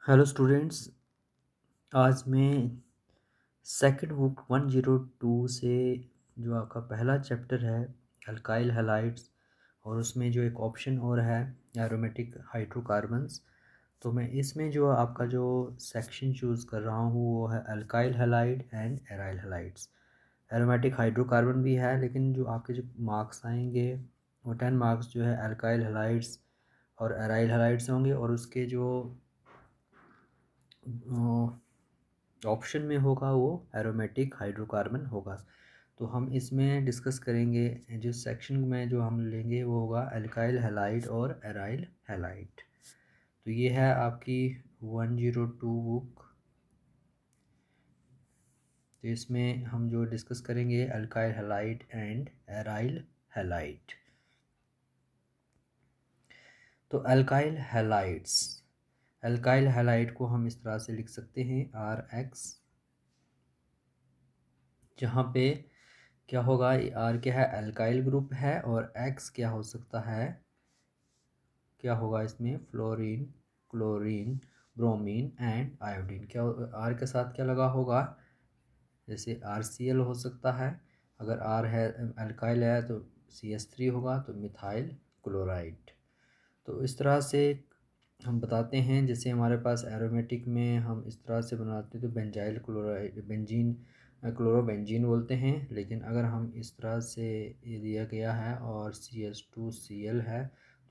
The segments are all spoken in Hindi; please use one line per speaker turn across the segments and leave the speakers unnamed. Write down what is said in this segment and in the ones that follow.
Hello students. आज मैं सेकंड बुक 102 से जो आपका पहला चैप्टर है अल्काइल हैलाइड्स, और उसमें जो एक ऑप्शन और है एरोमेटिक हाइड्रोकार्बन्स। तो मैं इसमें जो आपका जो सेक्शन चूज़ कर रहा हूँ वो है alkyl halide and aryl halides. Aromatic hydrocarbon भी है, लेकिन जो आपके जो मार्क्स आएंगे वो 10 मार्क्स जो है अल्काइल हैलाइड्स और एराइल हैलाइड्स होंगे, और उसके जो ऑप्शन में होगा वो एरोमेटिक हाइड्रोकार्बन होगा। तो हम इसमें डिस्कस करेंगे, जिस सेक्शन में जो हम लेंगे वो होगा अल्काइल हैलाइड और एराइल हैलाइड। तो ये है आपकी 102 बुक। तो इसमें हम जो डिस्कस करेंगे alkyl halide and aryl halide. तो अल्काइल हैलाइड को हम इस तरह से लिख सकते हैं RX, जहाँ पे क्या होगा, आर क्या है, अल्काइल ग्रुप है, और एक्स क्या हो सकता है, क्या होगा इसमें, fluorine, chlorine, bromine and iodine. क्या आर के साथ क्या लगा होगा, जैसे RCl हो सकता है। अगर आर है अल्काइल है तो CH3 होगा, तो मिथाइल क्लोराइड। तो इस तरह से हम बताते हैं। जैसे हमारे पास एरोमेटिक में हम इस तरह से बनाते हैं तो बेंजाइल क्लोराइड, बेंजीन, क्लोरोबेंजीन बोलते हैं। लेकिन अगर हम इस तरह से ये दिया गया है और CH2Cl है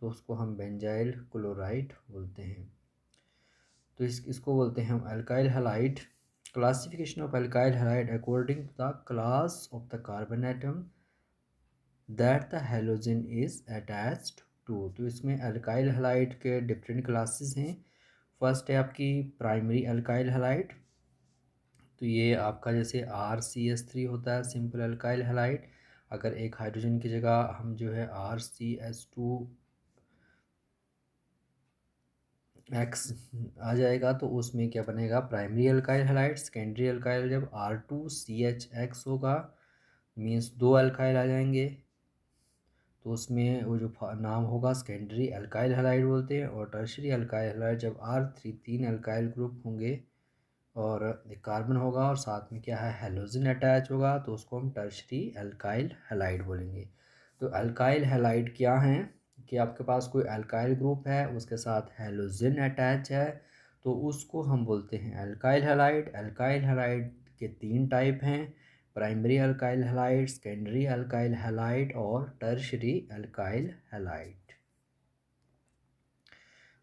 तो उसको हम बेंजाइल क्लोराइड बोलते हैं। तो इसको बोलते हैं हम alkyl halide. Classification of alkyl halide according to the class of the carbon atom that the halogen is attached to. तो इसमें अल्काइल हैलाइड के डिफरेंट क्लासेस हैं। फर्स्ट है आपकी प्राइमरी अल्काइल हैलाइड। तो ये आपका जैसे RCH3 होता है सिंपल अल्काइल हैलाइड। अगर एक हाइड्रोजन की जगह हम जो है RCH2 एक्स आ जाएगा तो उसमें क्या बनेगा, primary alkyl halide. Secondary alkyl जब R2CHX होगा, मीन्स दो अल्काइल आ जाएंगे, तो उसमें वो जो नाम होगा सेकेंडरी अल्काइल हैलाइड बोलते हैं। और टर्शरी अल्काइल हैलाइड जब R3 तीन अल्काइल ग्रुप होंगे और एक कार्बन होगा और साथ में क्या है, हेलोजन अटैच होगा, तो उसको हम टर्शरी अल्काइल हैलाइड बोलेंगे। तो अल्काइल हैलाइड क्या हैं कि आपके पास कोई अल्काइल ग्रुप है उसके साथ हेलोजन अटैच है, तो उसको हम बोलते हैं अल्काइल हैलाइड। अल्काइल हैलाइड के तीन टाइप हैं, primary alkyl halide, secondary alkyl halide और टर्शरी अल्काइल हैलाइड।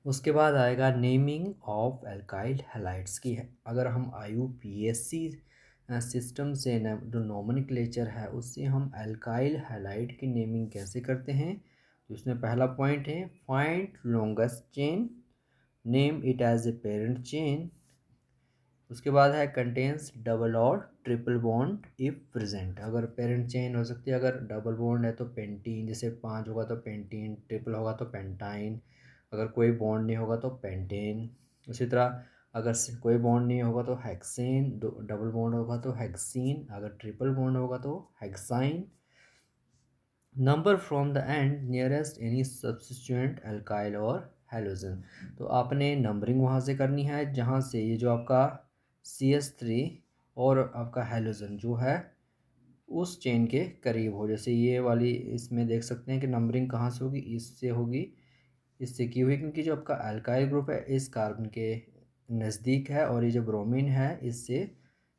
उसके बाद आएगा नेमिंग ऑफ अल्काइल हैलाइड्स की है। अगर हम IUPAC सिस्टम से जो नोमेनक्लेचर है उससे हम अल्काइल हैलाइड की नेमिंग कैसे करते हैं, तो उसमें पहला पॉइंट है find longest chain, name it as a parent chain. उसके बाद है कंटेन्स डबल और ट्रिपल बॉन्ड इफ़ प्रेजेंट। अगर पेरेंट चेन हो सकती है, अगर डबल बॉन्ड है तो पेंटीन, जैसे 5 होगा तो पेंटीन, ट्रिपल होगा तो पेंटाइन, अगर कोई बॉन्ड नहीं होगा तो पेंटेन। उसी तरह अगर कोई बॉन्ड नहीं होगा तो हेक्सेन, डबल बॉन्ड होगा तो हेक्सीन, अगर ट्रिपल बॉन्ड होगा तो hexyne. Number from the end nearest any substituent alkyl और हेलोजन। तो आपने नंबरिंग वहाँ से करनी है जहाँ से ये जो आपका CH3 और आपका हेलोजन जो है उस चेन के करीब हो। जैसे ये वाली इसमें देख सकते हैं कि नंबरिंग कहाँ से होगी, इससे होगी, इससे की हुई, क्योंकि जो आपका अल्काइल ग्रुप है इस कार्बन के नज़दीक है और ये जो ब्रोमीन है इससे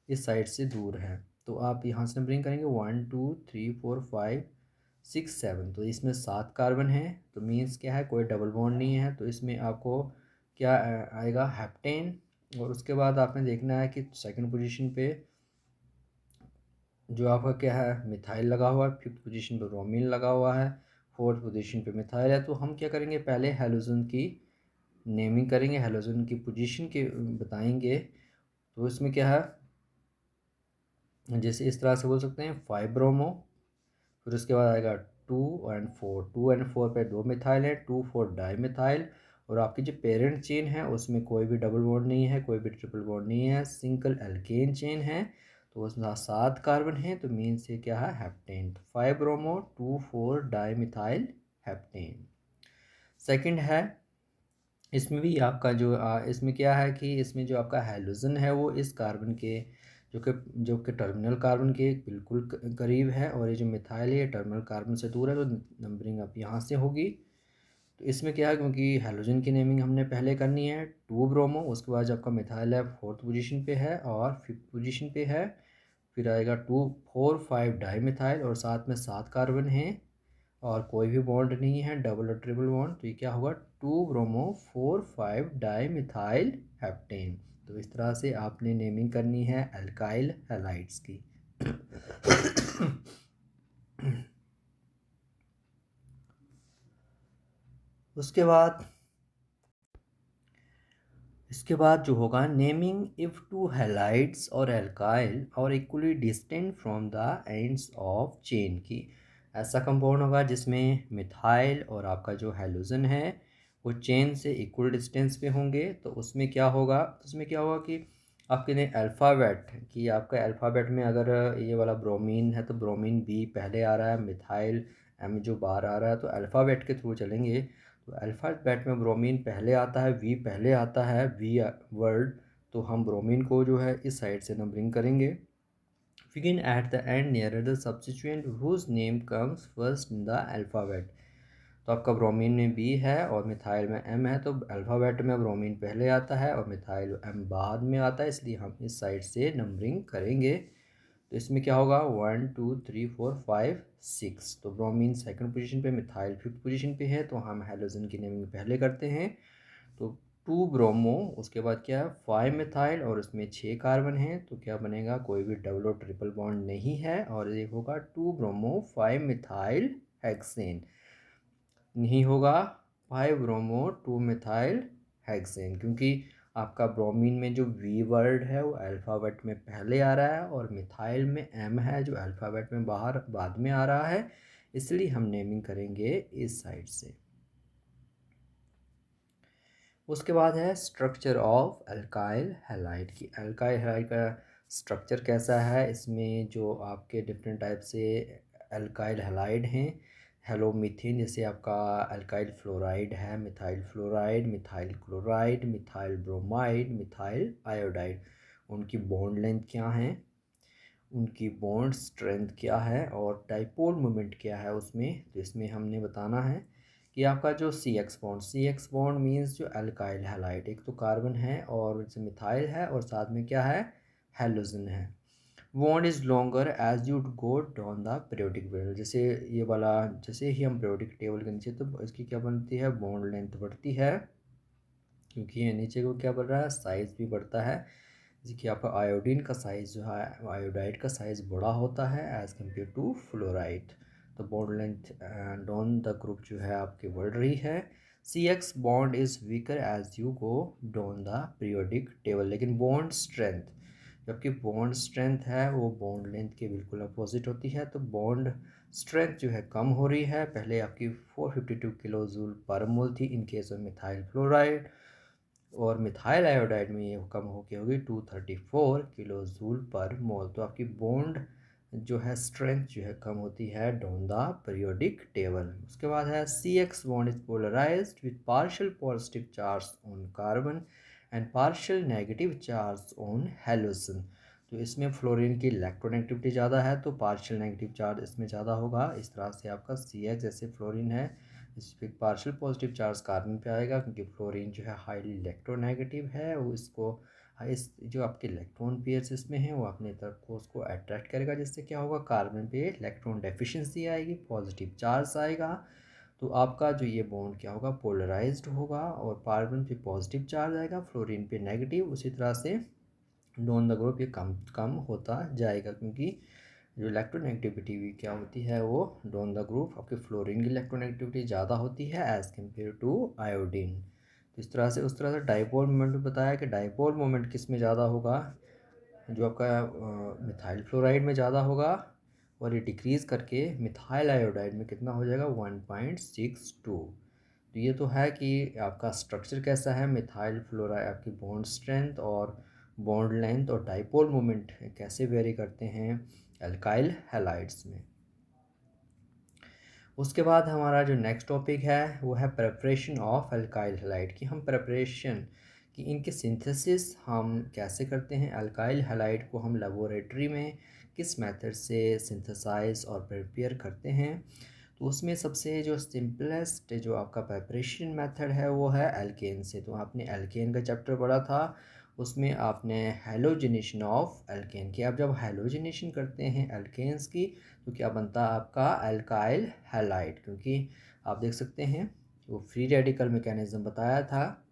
इस साइड से दूर है। तो आप यहाँ से नंबरिंग करेंगे 1 2 3 4 5 6 7। तो इसमें 7 कार्बन है, तो मीन्स क्या है, कोई डबल बॉन्ड नहीं है, तो इसमें आपको क्या आएगा, हेप्टेन। और उसके बाद आपने देखना है कि सेकंड पोजीशन पे जो आपका क्या है, मिथाइल लगा हुआ है, फिफ्थ पोजीशन पे ब्रोमीन लगा हुआ है, फोर्थ पोजीशन पे मिथाइल है। तो हम क्या करेंगे, पहले हेलोजन की नेमिंग करेंगे, हेलोजन की पोजीशन के बताएंगे। तो इसमें क्या है, जैसे इस तरह से बोल सकते हैं 5 ब्रोमो, फिर उसके बाद आएगा 2 और 4, 2 और 4 पे दो मिथाइल है, 2 4 डाई मिथाइल। और आपकी जो पेरेंट चेन है उसमें कोई भी डबल बॉन्ड नहीं है, कोई भी ट्रिपल बॉन्ड नहीं है, सिंगल एल्केन चेन है, तो उसमें 7 कार्बन है, तो मीन से क्या है, heptane. 5 bromo 2 4 di methyl heptane. Second है इसमें भी आपका जो इसमें क्या है कि इसमें जो आपका हैलोजन है वो इस कार्बन के जो कि टर्मिनल कार्बन के बिल्कुल करीब है, और ये जो मिथाइल है ये टर्मिनल कार्बन से दूर है, तो नंबरिंग अब यहाँ से होगी। तो इसमें क्या है, क्योंकि हैलोजन की नेमिंग हमने पहले करनी है 2 ब्रोमो, उसके बाद जो आपका मिथाइल है 4th पोजीशन पे है और 5th पोजीशन पे है। फिर आएगा 2 4 5 डाई मिथाइल और साथ में 7 कार्बन हैं और कोई भी बॉन्ड नहीं है, डबल और ट्रिपल बॉन्ड। तो ये क्या होगा, 2 ब्रोमो 4 5 डाई मिथाइल हेप्टेन। तो इस तरह से आपने नेमिंग करनी है अल्काइल हैलाइड्स की। उसके बाद इसके बाद जो होगा, नेमिंग इफ़ टू हैलाइड्स और एल्काइल और equally distant from the ends of chain की। ऐसा कंपाउंड होगा जिसमें मिथाइल और आपका जो हैलोजन है वो चेन से इक्वल डिस्टेंस पे होंगे। तो उसमें क्या होगा कि आपके लिए अल्फ़ाबेट कि आपका अल्फ़ाबेट में अगर ये वाला ब्रोमीन है तो ब्रोमीन बी पहले आ रहा है, मिथाइल एम जो बाहर आ रहा है, तो अल्फ़ाबेट के थ्रू चलेंगे। तो अल्फ़ाबेट में ब्रोमीन पहले आता है, वी पहले आता है, वी वर्ड। तो हम ब्रोमीन को जो है इस साइड से नंबरिंग करेंगे। फिगिन at the end nearer the substituent whose name comes first in the alphabet. तो आपका ब्रोमीन में बी है और मिथाइल में एम है, तो अल्फ़ाबेट में ब्रोमीन पहले आता है और मिथाइल एम बाद में आता है, इसलिए हम इस साइड से नंबरिंग करेंगे। तो इसमें क्या होगा, 1 2 3 4 5 6। तो ब्रोमीन सेकंड पोजीशन पे, मिथाइल 5th पोजीशन पे है, तो हम हैलोजन की नेमिंग पहले करते हैं। तो 2 ब्रोमो, उसके बाद क्या है 5 मिथाइल और उसमें 6 कार्बन हैं, तो क्या बनेगा, कोई भी डबल और ट्रिपल बॉन्ड नहीं है, और ये होगा 2 ब्रोमो 5 मिथाइल हेक्सेन। नहीं होगा 5 ब्रोमो 2 मिथाइल हेक्सेन, क्योंकि आपका ब्रोमीन में जो वी वर्ड है वो अल्फ़ाबेट में पहले आ रहा है और मिथाइल में एम है जो अल्फ़ाबेट में बाहर बाद में आ रहा है, इसलिए हम नेमिंग करेंगे इस साइड से। उसके बाद है स्ट्रक्चर ऑफ अल्काइल हैलाइड की। अल्काइल हैलाइड का स्ट्रक्चर कैसा है, इसमें जो आपके डिफरेंट टाइप से अल्काइल हैलाइड हैं, हेलोमीथेन जैसे आपका अल्काइल फ्लोराइड है, methyl fluoride, methyl chloride, methyl bromide, methyl iodide. उनकी बॉन्ड लेंथ क्या है, उनकी बॉन्ड स्ट्रेंथ क्या है और डाइपोल मोमेंट क्या है उसमें। तो इसमें हमने बताना है कि आपका जो सी एक्स बॉन्ड मीन्स जो अल्काइल हैलाइड, एक तो कार्बन है और जैसे मिथाइल है और साथ में क्या है, हैलोजन है। Bond is longer as you go down the periodic table. जैसे ये वाला, जैसे ही हम पीरियोडिक टेबल के नीचे, तो इसकी क्या बनती है, बॉन्ड लेंथ बढ़ती है, क्योंकि ये नीचे को क्या बढ़ रहा है, साइज़ भी बढ़ता है। जैसे कि आपका आयोडीन का साइज़ जो है, आयोडाइड का साइज़ बड़ा होता है एज़ कम्पेयर टू फ्लोराइड। तो bond length down the group जो है आपकी बढ़ रही है। C X bond is weaker as you go down the periodic table. लेकिन बॉन्ड स्ट्रेंथ, जबकि बॉन्ड स्ट्रेंथ है वो बॉन्ड लेंथ के बिल्कुल अपोजिट होती है। तो बॉन्ड स्ट्रेंथ जो है कम हो रही है, पहले आपकी 452 किलो जूल पर मोल थी इन केस ऑफ मिथाइल फ्लोराइड, और मिथाइल आयोडाइड में ये कम होके होगी 234 किलो जूल पर मोल। तो आपकी बॉन्ड जो है स्ट्रेंथ जो है कम होती है डाउन द पीरियोडिक टेबल। उसके बाद है C X bond is polarized with partial positive charge on carbon and partial negative charge on halogen. तो इसमें फ्लोरीन की इलेक्ट्रोनेगेटिविटी ज़्यादा है, तो पार्शियल नेगेटिव चार्ज इसमें ज़्यादा होगा। इस तरह से आपका सी एक्स, जैसे फ्लोरीन है इस पर पार्शियल पॉजिटिव चार्ज कार्बन पे आएगा, क्योंकि फ्लोरीन जो है हाईली इलेक्ट्रोनेगेटिव है, वो इसको इस जो आपके इलेक्ट्रॉन पेयर्स इसमें हैं वो अपने तरफ को उसको अट्रैक्ट करेगा, जिससे क्या होगा, कार्बन पे इलेक्ट्रॉन डेफिशिएंसी आएगी, पॉजिटिव चार्ज आएगा। तो आपका जो ये बॉन्ड क्या होगा, पोलराइज्ड होगा और कार्बन पे पॉजिटिव चार्ज आएगा, फ्लोरीन पे नेगेटिव। उसी तरह से डॉन द ग्रुप ये कम कम होता जाएगा, क्योंकि जो इलेक्ट्रोनेगेटिविटी क्या होती है वो डॉन द ग्रुप आपके फ्लोरीन की इलेक्ट्रोनेगेटिविटी ज़्यादा होती है एज़ कम्पेयर टू आयोडीन। तो इस तरह से, उस तरह से डाइपोल मोमेंट में बताया कि डाइपोल मोमेंट किस में ज़्यादा होगा, जो आपका मिथाइल फ्लोराइड में ज़्यादा होगा, और ये डिक्रीज़ करके मिथाइल आयोडाइड में कितना हो जाएगा, 1.62। तो ये तो है कि आपका स्ट्रक्चर कैसा है, मिथाइल फ्लोराइड आपकी बॉन्ड स्ट्रेंथ और बॉन्ड लेंथ और डाइपोल मोमेंट कैसे वेरी करते हैं अल्काइल हैलाइड्स में। उसके बाद हमारा जो नेक्स्ट टॉपिक है वो है प्रिपरेशन ऑफ अल्काइल हैलाइड की हम प्रिपरेशन कि इनके सिंथेसिस हम कैसे करते हैं। अल्काइल हैलाइड को हम लेबोरेटरी में किस मेथड से सिंथेसाइज और प्रिपेयर करते हैं। तो उसमें सबसे जो सिंपलेस्ट जो आपका प्रिपरेशन मेथड है वो है एल्केन से। तो आपने एल्केन का चैप्टर पढ़ा था, उसमें आपने हैलोजिनेशन ऑफ एल्केन की। आप जब हैलोजिनेशन करते हैं एल्केन्स की तो क्या बनता है आपका अल्काइल हैलाइड, क्योंकि आप देख सकते हैं वो फ्री रेडिकल मैकेनिज्म बताया था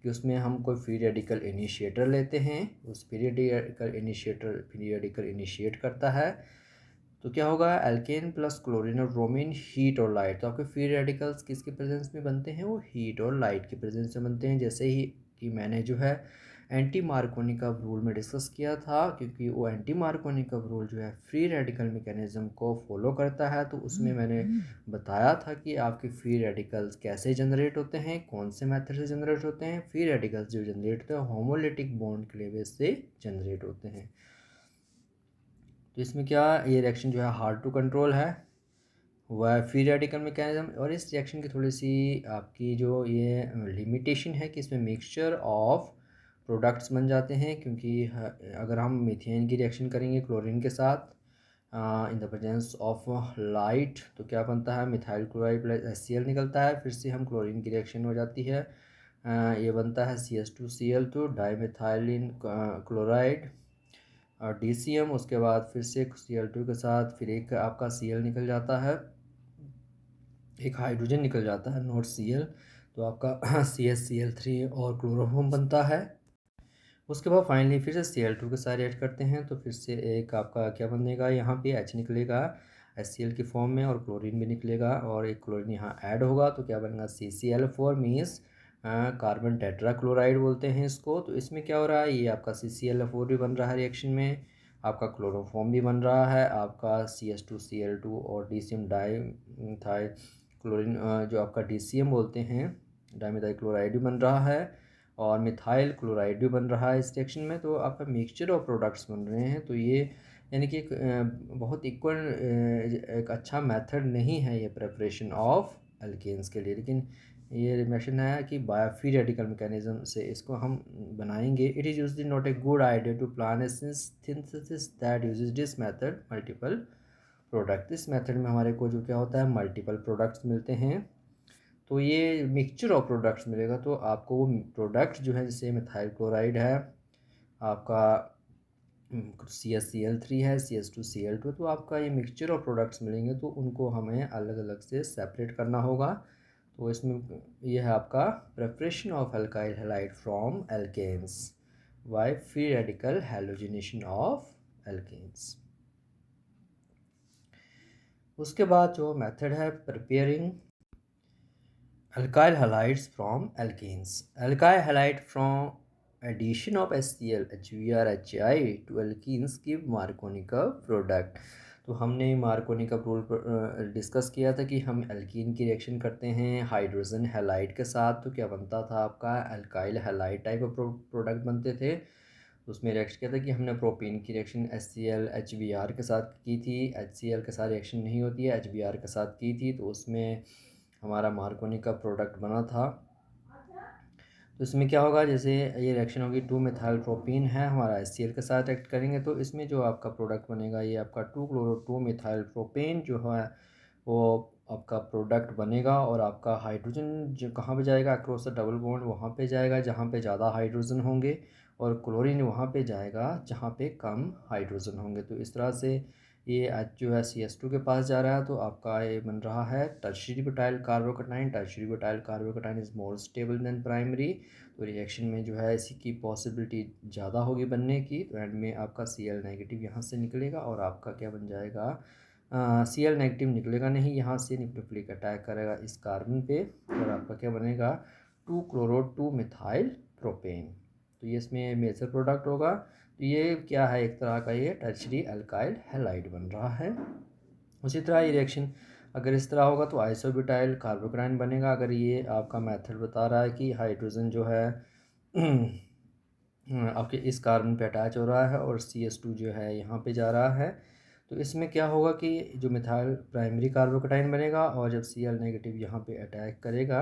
कि उसमें हम कोई फ्री रेडिकल इनिशिएटर लेते हैं, उस फ्री रेडिकल इनिशिएट करता है तो क्या होगा एल्केन प्लस क्लोरीन और ब्रोमीन हीट और लाइट। तो आपके फ्री रेडिकल्स किसके प्रेजेंस में बनते हैं, वो हीट और लाइट के प्रेजेंस में बनते हैं। जैसे ही कि मैंने जो है एंटी मार्कोनिकव रूल में डिस्कस किया था, क्योंकि वो एंटी मार्कोनिकव रूल जो है फ्री रेडिकल मैकेनिज्म को फॉलो करता है। तो उसमें मैंने बताया था कि आपके फ्री रेडिकल्स कैसे जनरेट होते हैं, कौन से मेथड से जनरेट होते हैं। फ्री रेडिकल्स जो जनरेट होते हैं होमोलिटिक बॉन्ड के लेवल से जनरेट होते हैं। तो इसमें क्या ये रिएक्शन जो है हार्ड टू कंट्रोल है, वह फ्री रेडिकल मैकेनिज्म। और इस रिएक्शन की थोड़ी सी आपकी जो ये लिमिटेशन है कि इसमें मिक्सचर ऑफ प्रोडक्ट्स बन जाते हैं, क्योंकि अगर हम मीथेन की रिएक्शन करेंगे क्लोरीन के साथ इन द प्रेजेंस ऑफ लाइट तो क्या बनता है मिथाइल क्लोराइड प्लस HCl निकलता है। फिर से हम क्लोरीन की रिएक्शन हो जाती है, ये बनता है CS2Cl2 डाईमिथाइलिन क्लोराइड और DCM। उसके बाद फिर से Cl2 के साथ फिर एक आपका Cl निकल जाता है, एक हाइड्रोजन निकल जाता है नॉट Cl, तो आपका CsCl3 और क्लोरोफॉर्म बनता है। उसके बाद फाइनली फिर से Cl2 के साथ रिएक्ट करते हैं तो फिर से एक आपका क्या बनेगा, यहाँ पे H निकलेगा HCl की फॉर्म में और क्लोरीन भी निकलेगा और एक क्लोरीन यहाँ ऐड होगा तो क्या बनेगा CCl4 means carbon tetra chloride बोलते हैं इसको। तो इसमें क्या हो रहा है, ये आपका CCl4 भी बन रहा है रिएक्शन में, आपका क्लोरोफॉर्म भी बन रहा है, आपका CS2Cl2 और DCM डाईमिथाइल क्लोरीन जो आपका DCM बोलते हैं डाईमिथाइल क्लोराइड भी बन रहा है और मिथाइल क्लोराइड भी बन रहा है इस रिएक्शन में। तो आपका मिक्सचर ऑफ प्रोडक्ट्स बन रहे हैं। तो ये यानी कि एक बहुत इक्वल एक अच्छा मेथड नहीं है ये प्रिपरेशन ऑफ एल्केन्स के लिए, लेकिन ये रिएक्शन है कि बाय फ्री रेडिकल मैकेनिज्म से इसको हम बनाएंगे। It is usually not a good idea to plan a synthesis that uses this method multiple product. इस मेथड में हमारे को जो क्या होता है मल्टीपल प्रोडक्ट्स मिलते हैं, तो ये मिक्सचर ऑफ प्रोडक्ट्स मिलेगा। तो आपको वो प्रोडक्ट जो है जैसे मिथाइल क्लोराइड है आपका CsCl3 है CS2Cl2, तो आपका ये मिक्सचर ऑफ प्रोडक्ट्स मिलेंगे तो उनको हमें अलग अलग से सेपरेट करना होगा। तो इसमें यह है आपका preparation of alkyl halide from alkanes by free radical halogenation of alkanes. उसके बाद जो मेथड है preparing alkyl halides from alkenes. Alkyl halide from addition of HCl, HBr, HI to alkenes give Markovnikov product। तो हमने मार्कोनिकव रूल डिस्कस किया था कि हम एल्कीन की रिएक्शन करते हैं हाइड्रोजन हैलाइड के साथ तो क्या बनता था आपका alkyl halide type of product बनते थे। उसमें रिएक्शन किया था कि हमने प्रोपीन की रिएक्शन HCl HBr के साथ की थी, HCl के साथ रिएक्शन नहीं होती है, HBr के साथ की थी, तो उसमें हमारा मार्कोनी का प्रोडक्ट बना था। तो इसमें क्या होगा, जैसे ये रिएक्शन होगी 2 मिथाइल प्रोपीन है हमारा HCl के साथ एक्ट करेंगे तो इसमें जो आपका प्रोडक्ट बनेगा ये आपका 2 मिथाइल प्रोपेन जो है वो आपका प्रोडक्ट बनेगा। और आपका हाइड्रोजन जो कहाँ पे जाएगा, अक्रॉस द डबल बॉन्ड वहाँ पे जाएगा जहाँ पे ज़्यादा हाइड्रोजन होंगे और क्लोरीन वहाँ पे जाएगा जहाँ पे कम हाइड्रोजन होंगे। तो इस तरह से ये आज जो है CS2 के पास जा रहा है तो आपका ये बन रहा है tertiary butyl carbocation. Tertiary butyl carbocation is more stable then primary. तो रिएक्शन में जो है इसी की पॉसिबिलिटी ज़्यादा होगी बनने की। तो एंड में आपका Cl नेगेटिव यहाँ से निकलेगा और आपका क्या बन जाएगा Cl नेगेटिव निकलेगा नहीं, यहाँ से न्यूक्लियोफिलिक अटैक करेगा इस कार्बन पे और आपका क्या बनेगा 2 मिथाइल प्रोपेन। तो ये इसमें मेजर प्रोडक्ट होगा। तो ये क्या है, एक तरह का ये टर्शियरी अल्काइल हैलाइड बन रहा है। उसी तरह ये रिएक्शन अगर इस तरह होगा तो आइसोब्यूटाइल कार्बोकैटायन बनेगा। अगर ये आपका मेथड बता रहा है कि हाइड्रोजन जो है आपके इस कार्बन पे अटैच हो रहा है और CS2 जो है यहाँ पे जा रहा है तो इसमें क्या होगा कि जो मिथाइल प्राइमरी कार्बोकेटाइन बनेगा और जब Cl नेगेटिव यहाँ पे अटैक करेगा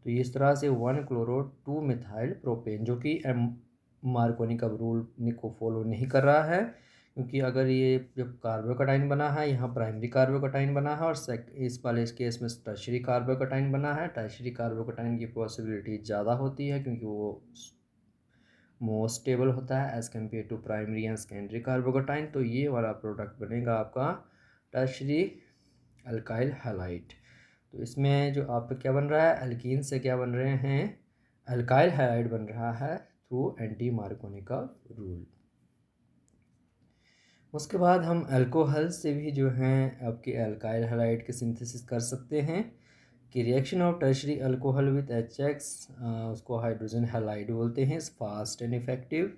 तो इस तरह से 1-chloro-2 मिथाइल प्रोपेन, जो कि मार्कोनी का रूल को फॉलो नहीं कर रहा है, क्योंकि अगर ये जब कार्बोकेटाइन बना है, यहाँ प्राइमरी कार्बोकेटाइन बना है और इस वाले केस में टर्शियरी कार्बोकेटाइन बना है, टर्शियरी कार्बोकेटाइन की पॉसिबिलिटी ज़्यादा होती है क्योंकि वो मोर स्टेबल होता है as compare to primary and secondary carbocation. तो ये वाला प्रोडक्ट बनेगा आपका टर्शियरी अल्काइल हैलाइड। तो इसमें जो आपका क्या बन रहा है, एल्कीन से क्या बन रहे हैं, अल्काइल हैलाइड बन रहा है थ्रू एंटी मार्कोनी का रूल। उसके बाद हम अल्कोहल से भी जो हैं आपके अल्काइल हैलाइड के सिंथेसिस कर सकते हैं कि reaction of tertiary alcohol with HX, उसको हाइड्रोजन हैलाइड बोलते हैं, fast and effective,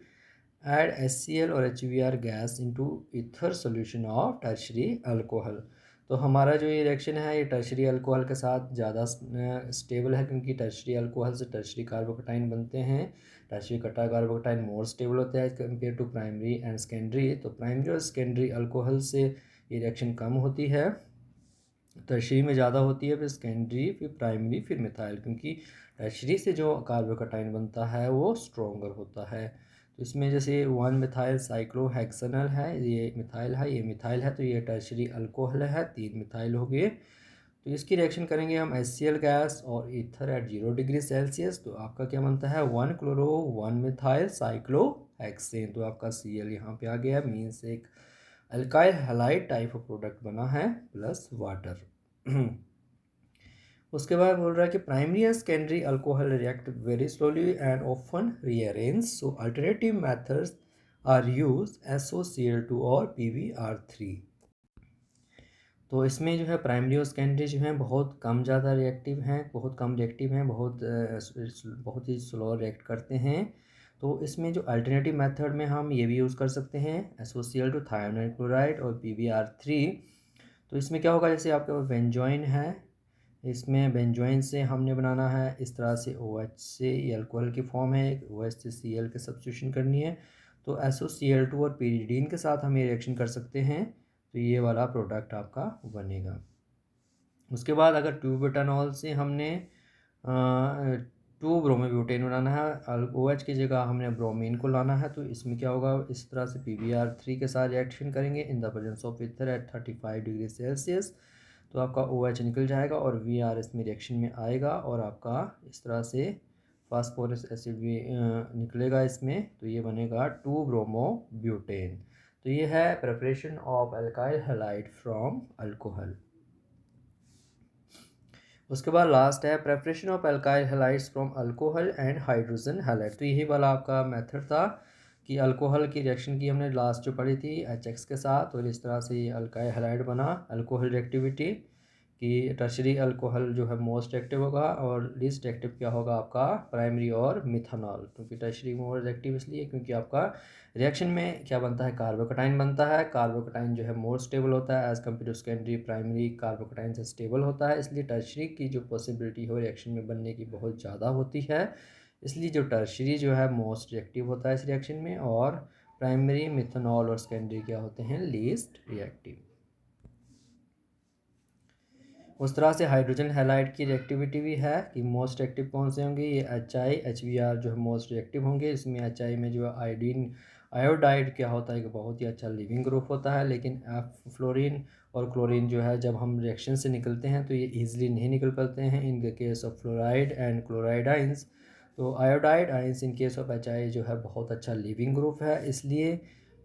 add HCl और HBr gas into ether solution of tertiary alcohol. तो हमारा जो ये रिएक्शन है ये टर्शरी अल्कोहल के साथ ज़्यादा स्टेबल है, क्योंकि टर्शरी अल्कोहल से टर्शरी कार्बोकेटाइन बनते हैं। टर्शरी कटा कार्बोकेटाइन मोर स्टेबल होता है compare to primary and secondary. तो प्राइमरी और सेकेंडरी अल्कोहल से ये रिएक्शन कम होती है, टर्शरी में ज़्यादा होती है, फिर सेकेंडरी, फिर प्राइमरी, फिर मिथाइल, क्योंकि टर्शरी से जो कार्बोकेटाइन बनता है वो स्ट्रॉन्गर होता है। तो इसमें जैसे 1-मिथाइल साइक्लोहेक्सेनल है, ये मिथाइल है, ये मिथाइल है, तो ये टर्शरी अल्कोहल है, 3 मिथाइल हो गए। तो इसकी रिएक्शन करेंगे हम HCl गैस और ईथर एट 0 डिग्री सेल्सियस, तो आपका क्या बनता है 1-क्लोरो 1-मिथाइल साइक्लोहेक्सेन। तो आपका Cl यहाँ पे आ गया, मीन्स एक alkyl halide type of product बना है प्लस वाटर। उसके बाद बोल रहा है कि primary and secondary alcohol react very slowly and often rearrange, so alternative methods are use SOCl2 और PbR3। तो इसमें जो है प्राइमरी और सेकेंडरी जो हैं बहुत कम ज़्यादा रिएक्टिव हैं, बहुत कम रिएक्टिव हैं, बहुत ही स्लो रिएक्ट करते हैं। तो इसमें जो अल्टरनेटिव मेथड में हम ये भी यूज़ कर सकते हैं SOCl2 थायोनाइल क्लोराइड और PbR3। तो इसमें क्या होगा, जैसे आपके पास बेंजोइन है, इसमें बेंजोइन से हमने बनाना है इस तरह से OH से, ये अल्कोहल की फॉर्म है, एक OH से Cl के सब्स्टिट्यूशन करनी है, तो SOCl2 और pyridine के साथ हम ये रिएक्शन कर सकते हैं, तो ये वाला प्रोडक्ट आपका बनेगा। उसके बाद अगर ट्यूबेटानॉल से हमने 2-ब्रोमोब्यूटेन बनाना है, OH की जगह हमने ब्रोमीन को लाना है, तो इसमें क्या होगा, इस तरह से PbR3 के साथ रिएक्शन करेंगे in the presence of ether at 35 degree Celsius, तो आपका OH निकल जाएगा और Vr इसमें रिएक्शन में आएगा और आपका इस तरह से फास्फोरस एसिड भी निकलेगा इसमें, तो ये बनेगा 2-ब्रोमोब्यूटेन। तो ये है preparation of alkyl halide from alcohol. उसके बाद लास्ट है preparation of alkyl halides from alcohol and hydrogen halide. तो यही वाला आपका मेथड था कि अल्कोहल की रिएक्शन की हमने लास्ट जो पढ़ी थी HX के साथ, और इस तरह से ये अल्काइल हैलाइड बना। अल्कोहल रिएक्टिविटी कि टर्शरी अल्कोहल जो है मोस्ट एक्टिव होगा और लीस्ट एक्टिव क्या होगा आपका प्राइमरी और मिथानॉल, क्योंकि टर्शरी मोर एक्टिव इसलिए क्योंकि आपका रिएक्शन में क्या बनता है, कार्बोकेटाइन बनता है। कार्बोकेटाइन जो है मोर स्टेबल होता है as compare to secondary, primary carbocation से स्टेबल होता है, इसलिए टर्शरी की जो पॉसिबिलिटी हो रिएक्शन में बनने की बहुत ज़्यादा होती है, इसलिए जो टर्शरी जो है मोस्ट रिएक्टिव होता है इस रिएक्शन में, और प्राइमरी मिथानॉल और सेकेंडरी क्या होते हैं, लीस्ट रिएक्टिव। उस तरह से हाइड्रोजन हैलाइड की रिएक्टिविटी भी है कि मोस्ट एक्टिव कौन से होंगे, ये HI HBr जो है मोस्ट रिएक्टिव होंगे। इसमें HI में जो आयोडीन आयोडाइड क्या होता है कि बहुत ही अच्छा लिविंग ग्रुप होता है, लेकिन फ्लोरीन और क्लोरीन जो है जब हम रिएक्शन से निकलते हैं तो ये ईजिली नहीं निकल पाते हैं in the case of fluoride and chloride ions. तो iodide ions in case of HI जो है बहुत अच्छा लिविंग ग्रुप है, इसलिए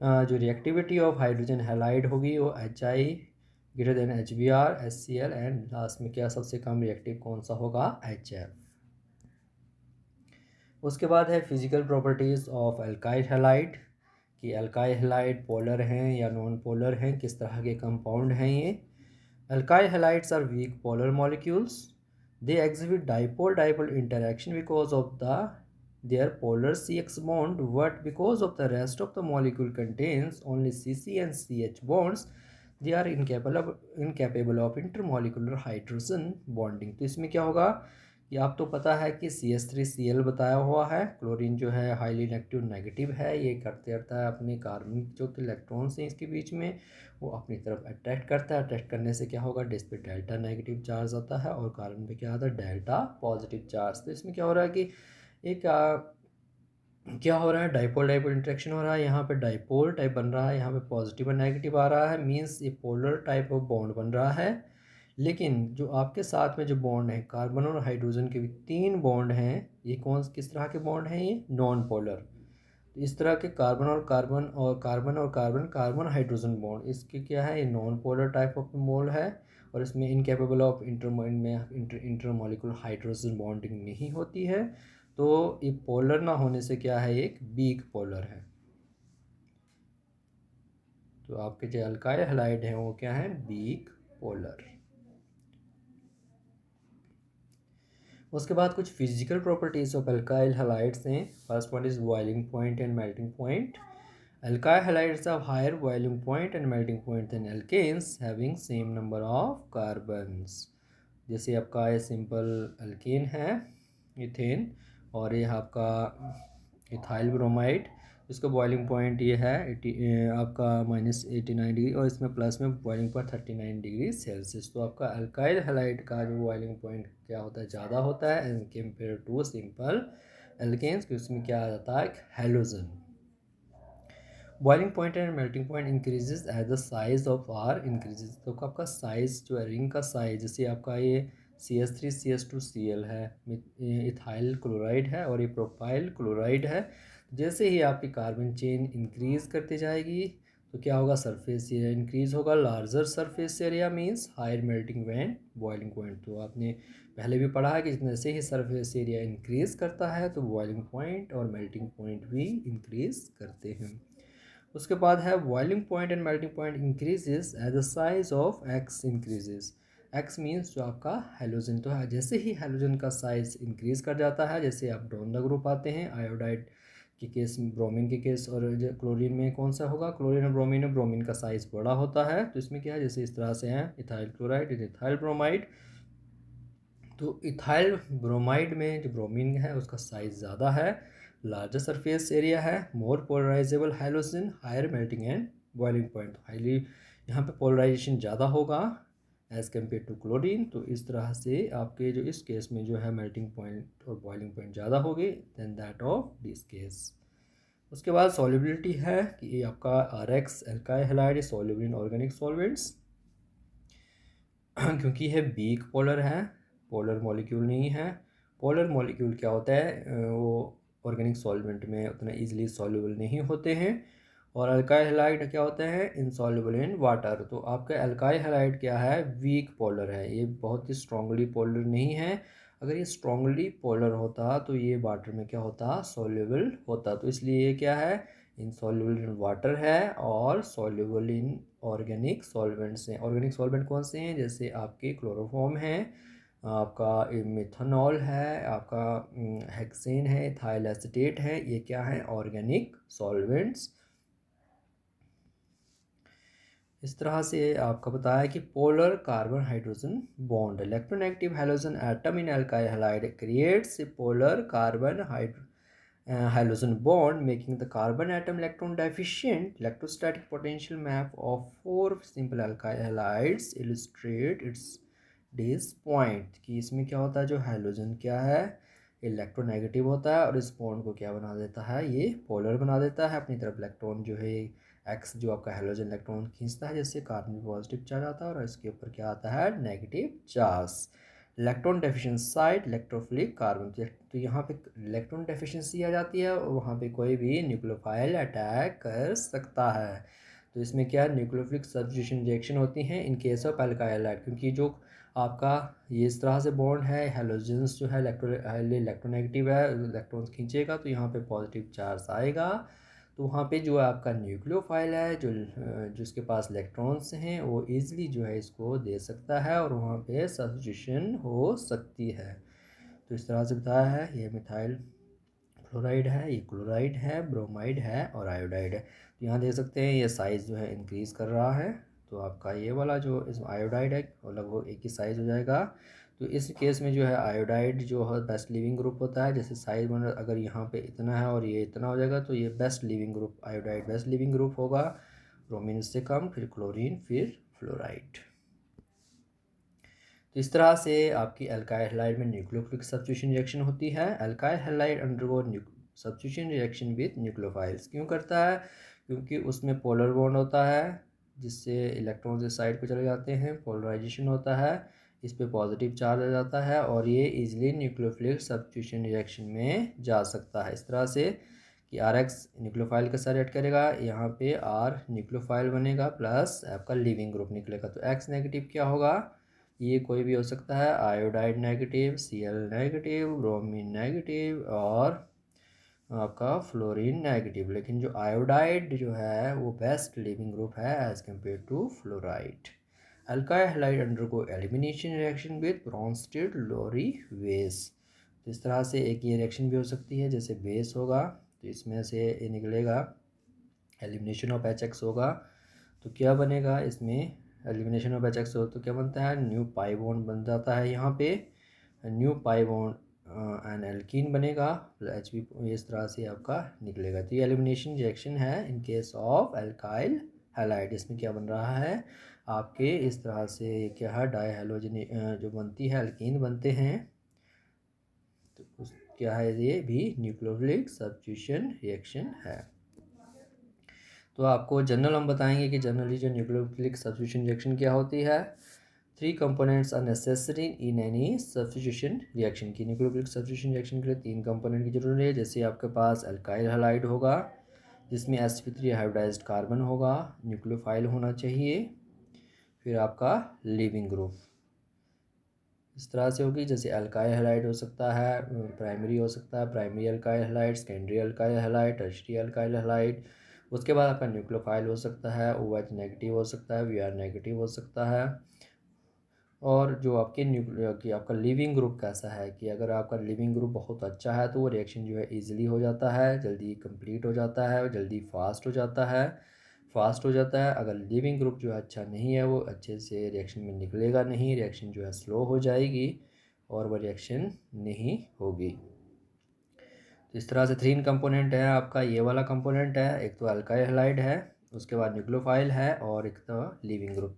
जो रिएक्टिविटी ऑफ हाइड्रोजन हैलाइड होगी वो HI greater than HBr HCl and last में क्या सबसे कम रिएक्टिव कौन सा होगा, HF। उसके बाद है physical properties of alkyl halide कि अल्काइल हैलाइड पोलर हैं या नॉन पोलर हैं, किस तरह के कंपाउंड हैं ये। Alkyl halides are weak polar molecules, they exhibit dipole dipole interaction because of the their polar CX bond, but because of the rest of the molecule contains only CC and CH bonds, they are incapable of intermolecular hydrogen bonding। तो इसमें क्या होगा कि आप तो पता है कि CH3Cl बताया हुआ है, क्लोरीन जो है हाईली इलेक्ट्रो नेगेटिव है, ये करते रहता है अपने कार्बन जो कि इलेक्ट्रॉन्स हैं इसके बीच में वो अपनी तरफ अट्रैक्ट करता है। अट्रैक्ट करने से क्या होगा, डिस पे डेल्टा नेगेटिव चार्ज आता है और कार्बन पे क्या आता है, डेल्टा पॉजिटिव चार्ज। तो इसमें क्या हो रहा है कि एक क्या हो रहा है, डाइपोल डाइपोल इंटरेक्शन हो रहा है, यहाँ पे डाइपोल टाइप बन रहा है, यहाँ पे पॉजिटिव और नेगेटिव आ रहा है, मीन्स ये पोलर टाइप ऑफ बॉन्ड बन रहा है। लेकिन जो आपके साथ में जो बॉन्ड है कार्बन और हाइड्रोजन के भी 3 बॉन्ड हैं, ये कौन किस तरह के बॉन्ड हैं, ये नॉन पोलर। तो इस तरह के कार्बन और कार्बन और कार्बन और कार्बन कार्बन हाइड्रोजन बॉन्ड इसके क्या है, ये non polar type of bond है और इसमें incapable of intermolecular hydrogen bonding नहीं होती है। तो ये पोलर ना होने से क्या है, एक वीक पोलर है। तो आपके जो अल्काइल हैलाइड हैं वो क्या है, वीक पोलर। उसके बाद कुछ physical properties of alkyl halides हैं। First one is boiling point and melting point. Alkyl halides have higher boiling point and melting point than alkanes having same number of carbons। जैसे आपका ये सिंपल अल्केन है इथेन, और ये आपका इथाइल ब्रोमाइड, इसका बॉइलिंग पॉइंट ये है आपका -89 डिग्री और इसमें प्लस में बॉइलिंग पॉइंट 39 डिग्री सेल्सियस। तो आपका अल्काइल हैलाइड का जो बॉइलिंग पॉइंट क्या होता है, ज़्यादा होता है as compare to simple alkanes, कि उसमें क्या आ जाता है, halogen. Boiling point and melting point increases as the size of R increases. तो आपका साइज जो है, रिंग का साइज, जैसे आपका ये CH3CH2Cl है, इथाइल क्लोराइड है और ये प्रोपाइल क्लोराइड है। जैसे ही आपकी कार्बन चेन इंक्रीज करती जाएगी तो क्या होगा, सरफेस एरिया इंक्रीज होगा, larger surface area means higher melting when boiling point. तो आपने पहले भी पढ़ा है कि जैसे ही सरफेस एरिया इंक्रीज करता है तो बॉइलिंग पॉइंट और मेल्टिंग पॉइंट भी इंक्रीज करते हैं। उसके बाद है boiling point and melting point increases as the size of X increases. X means जो आपका हेलोजन, तो है जैसे ही हेलोजन का साइज इंक्रीज कर जाता है, जैसे आप ब्रोंजा ग्रुप आते हैं आयोडाइड के केस में, ब्रोमीन के केस, और क्लोरीन में कौन सा होगा, क्लोरीन और ब्रोमीन में ब्रोमीन का साइज बड़ा होता है। तो इसमें क्या है, जैसे इस तरह से है इथाइल क्लोराइड, इथाइल ब्रोमाइड। तो इथाइल ब्रोमाइड में जो ब्रोमीन है उसका साइज ज़्यादा है, लार्जर सरफेस एरिया है, more polarizable hydrogen, higher melting and boiling point. Highly यहाँ पे पोलराइजेशन ज़्यादा होगा एज़ कम्पेयर टू क्लोरीन। तो इस तरह से आपके जो इस केस में जो है मेल्टिंग पॉइंट और बॉइलिंग पॉइंट ज़्यादा होगी than that of this case. उसके बाद सॉल्युबिलिटी है कि ये आपका RX alkyl halide soluble in organic solvents क्योंकि यह वीक पोलर है, पोलर मॉलिक्यूल नहीं है। पोलर मॉलिक्यूल क्या होता है, वो ऑर्गेनिक सॉल्वेंट में उतना इजीली सॉल्युबल नहीं होते हैं। और अल्काइल हैलाइड क्या होता है, इनसॉल्युबल इन वाटर। तो आपका अल्काइल हैलाइड क्या है, वीक पोलर है, ये बहुत ही स्ट्रांगली पोलर नहीं है। अगर ये स्ट्रांगली पोलर होता तो ये वाटर में क्या होता, सॉल्युबल होता। तो इसलिए ये क्या है, इनसॉल्युबल इन वाटर है और सॉल्युबल इन ऑर्गेनिक सॉल्वेंट्स हैं। ऑर्गेनिक सॉल्वेंट कौन से हैं, जैसे आपके क्लोरोफॉर्म है, आपका मिथनॉल है, आपका हेक्सेन है, इथाइल एसीटेट है, ये क्या है, ऑर्गेनिक सॉल्वेंट्स। इस तरह से आपका बताया कि polar carbon hydrogen bond, electronegative halogen atom in alkyl halide creates a polar carbon halogen bond making the carbon atom electron deficient. Electrostatic potential map of 4 simple alkyl halides illustrate its this point कि इसमें क्या होता है, जो हाइड्रोजन क्या है, इलेक्ट्रोनेगेटिव होता है और इस बॉन्ड को क्या बना देता है, ये पोलर बना देता है अपनी तरफ। इलेक्ट्रॉन जो है एक्स जो आपका हाइड्रोजन इलेक्ट्रॉन खींचता है, जिससे कार्बन पॉजिटिव चार्ज आता है और इसके ऊपर क्या आता है, negative charge. Electron deficiency site electrophilic carbon. तो यहाँ पे इलेक्ट्रॉन डेफिशिएंसी आ जाती है और वहाँ पे कोई भी न्यूक्लियोफाइल अटैक कर सकता है। तो इसमें क्या न्यूक्लियोफिलिक सब्स्टिट्यूशन रिएक्शन होती हैं इन केस ऑफ अल्काइल हैलाइड, क्योंकि जो आपका ये इस तरह से बॉन्ड है, हेलोजेंस जो है इलेक्ट्रोनेगेटिव है, इलेक्ट्रॉन्स खींचेगा तो यहाँ पे पॉजिटिव चार्ज आएगा। तो वहाँ पे जो आपका न्यूक्लियोफाइल है, जो जिसके पास इलेक्ट्रॉन्स हैं, वो ईज़िली जो है इसको दे सकता है और वहाँ पे सब्स्टिट्यूशन हो सकती है। तो इस तरह से बताया है, ये मिथाइल फ्लोराइड है, ये क्लोराइड है, ब्रोमाइड है और आयोडाइड है। तो यहाँ देख सकते हैं ये साइज़ जो है इंक्रीज़ कर रहा है। तो आपका ये वाला जो इस आयोडाइड है वो लगभग एक ही साइज़ हो जाएगा। तो इस केस में जो है आयोडाइड जो है बेस्ट लिविंग ग्रुप होता है। जैसे साइज में अगर यहाँ पे इतना है और ये इतना हो जाएगा तो ये best leaving group, iodide best leaving group होगा। ब्रोमीन इससे कम, फिर क्लोरीन, फिर फ्लोराइड। तो इस तरह से आपकी एल्काइल हैलाइड में न्यूक्लियोफिलिक सब्स्टिट्यूशन रिएक्शन होती है। Alkyl halide undergo substitution reaction with nucleophiles क्यों करता है? क्योंकि उसमें पोलर बॉन्ड होता है जिससे इलेक्ट्रॉन्स इस साइड पे चले जाते हैं, पोलराइजेशन होता है, इस पे पॉजिटिव चार्ज आ जाता है और ये इजीली न्यूक्लियोफिलिक सब्स्टिट्यूशन रिएक्शन में जा सकता है। इस तरह से कि आर एक्स न्यूक्लियोफाइल के साथ रिएक्ट करेगा, यहाँ पे आर न्यूक्लियोफाइल बनेगा प्लस आपका लिविंग ग्रुप निकलेगा। तो एक्स नेगेटिव क्या होगा? ये कोई भी हो सकता है, iodide negative, Cl negative, bromine negative और आपका फ्लोरीन नेगेटिव। लेकिन जो आयोडाइड जो है वो बेस्ट लिविंग ग्रुप है as compare to fluoride. Alkyl halide undergo elimination reaction with Bronsted Lowry base. तो इस तरह से एक ये रिएक्शन भी हो सकती है, जैसे बेस होगा तो इसमें से ये निकलेगा, एलिमिनेशन ऑफ HX होगा तो क्या बनेगा इसमें, एलिमिनेशन ऑफ HX हो तो क्या बनता है, न्यू पाई बॉन्ड बन जाता है। यहाँ पे new pi bond N alkene बनेगा, Hb इस तरह से आपका निकलेगा। तो ये एलिमिनेशन रिएक्शन है इन केस ऑफ एल्काइल हैलाइड। इसमें क्या बन रहा है आपके, इस तरह से क्या है, डाई हैलोजन जो बनती है, एल्कीन बनते हैं। तो उस क्या है, ये भी न्यूक्लियोफिलिक सब्स्टिट्यूशन रिएक्शन है। तो आपको जनरल हम बताएंगे कि जनरली जो न्यूक्लियोफिलिक सब्स्टिट्यूशन रिएक्शन क्या होती है। 3 components are necessary in any substitution reaction की। न्यूक्लियोफिलिक सब्स्टिट्यूशन रिएक्शन के लिए 3 कंपोनेंट की जरूरत है। जैसे आपके पास अल्काइल हैलाइड होगा जिसमें sp3 हाइब्रिडाइज्ड कार्बन होगा, न्यूक्लियोफाइल होना चाहिए, फिर आपका लिविंग ग्रुप इस तरह से होगी। जैसे अल्काइल हैलाइड हो सकता है, प्राइमरी हो सकता है, primary alkyl halide, secondary alkyl halide, tertiary alkyl halide. उसके बाद आपका न्यूक्लियोफाइल हो सकता है, OH नेगेटिव हो सकता है, Vr नेगेटिव हो सकता है। और जो आपके न्यूक्लियो की आपका लिविंग ग्रुप कैसा है कि अगर आपका लिविंग ग्रुप बहुत अच्छा है तो वो रिएक्शन जो है इजीली हो जाता है, जल्दी कंप्लीट हो जाता है, जल्दी फास्ट हो जाता है, अगर लिविंग ग्रुप जो है अच्छा नहीं है वो अच्छे से रिएक्शन में निकलेगा नहीं, रिएक्शन जो है स्लो हो जाएगी और वो रिएक्शन नहीं होगी। तो इस तरह से 3 कंपोनेंट है आपका, ये वाला कंपोनेंट है, एक तो अल्काइल हैलाइड है, उसके बाद न्यूक्लियोफाइल है और एक तो लिविंग ग्रुप।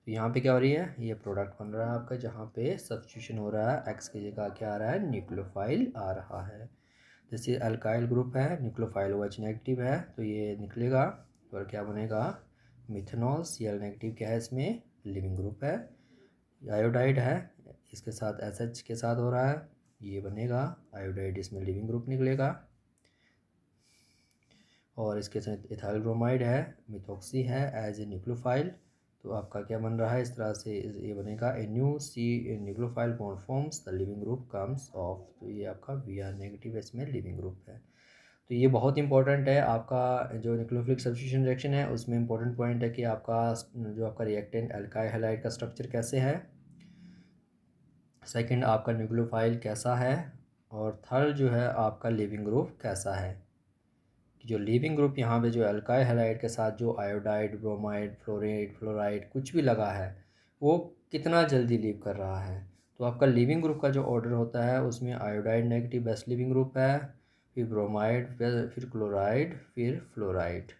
तो यहाँ पे क्या हो रही है, ये प्रोडक्ट बन रहा है आपका जहाँ पे सब्स्टिट्यूशन हो रहा है, एक्स की जगह क्या आ रहा है, न्यूक्लियोफाइल आ रहा है। जैसे अल्काइल ग्रुप है, न्यूक्लियोफाइल OH नेगेटिव है तो ये निकलेगा और क्या बनेगा, मिथेनॉल। Cl नेगेटिव क्या है इसमें, लिविंग ग्रुप है। आयोडाइड है, इसके साथ SH के साथ हो रहा है, ये बनेगा आयोडाइड, इसमें लिविंग ग्रुप निकलेगा। और इसके साथ इथाइल ब्रोमाइड है, मिथॉक्सी है एज ए न्यूक्लियोफाइल। तो आपका क्या बन रहा है इस तरह से, ये बनेगा NuC nucleophile bond forms the leaving group comes of. तो ये आपका Vr नेगेटिव इसमें लिविंग ग्रुप है। तो ये बहुत इंपॉर्टेंट है आपका जो न्यूक्लियोफिलिक सब्स्टिट्यूशन रिएक्शन है उसमें इंपॉर्टेंट पॉइंट है कि आपका जो आपका रिएक्टेंट अल्काइल हैलाइड का स्ट्रक्चर कैसे है, सेकंड आपका न्यूक्लियोफाइल कैसा है, और थर्ड जो है आपका लिविंग ग्रुप कैसा है। कि जो लिविंग ग्रुप यहाँ पे जो अल्काइल हैलाइड के साथ जो आयोडाइड, ब्रोमाइड, फ्लोराइड कुछ भी लगा है वो कितना जल्दी लीव कर रहा है। तो आपका लिविंग ग्रुप का जो ऑर्डर होता है उसमें iodide negative best leaving group है, फिर ब्रोमाइड, फिर क्लोराइड, फिर फ्लोराइड।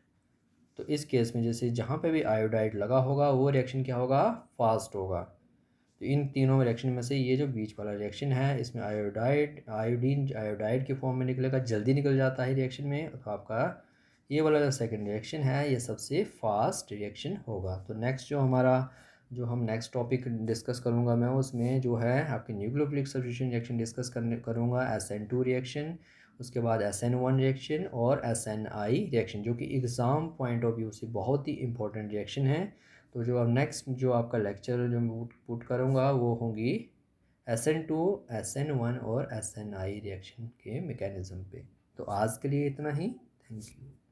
तो इस केस में जैसे जहाँ पे भी आयोडाइड लगा होगा वो रिएक्शन क्या होगा, फास्ट होगा। तो इन तीनों रिएक्शन में से ये जो बीच वाला रिएक्शन है इसमें आयोडीन आयोडाइड के फॉर्म में निकलेगा, जल्दी निकल जाता है रिएक्शन में। तो आपका ये वाला जो सेकंड रिएक्शन है ये सबसे फास्ट रिएक्शन होगा। तो नेक्स्ट जो हमारा जो हम नेक्स्ट टॉपिक डिस्कस करूँगा मैं उसमें जो है आपके न्यूक्लियोफिलिक सब्स्टिट्यूशन रिएक्शन डिस्कस करूँगा, SN2 रिएक्शन, उसके बाद SN1 रिएक्शन और SNI रिएक्शन, जो कि एग्ज़ाम पॉइंट ऑफ व्यू से बहुत ही इंपॉर्टेंट रिएक्शन है। तो जो अब नेक्स्ट जो आपका लेक्चर जो मैं पुट करूँगा वो होंगी SN2, SN1 और SNI रिएक्शन के मैकेनिज़्म पे। तो आज के लिए इतना ही, थैंक यू।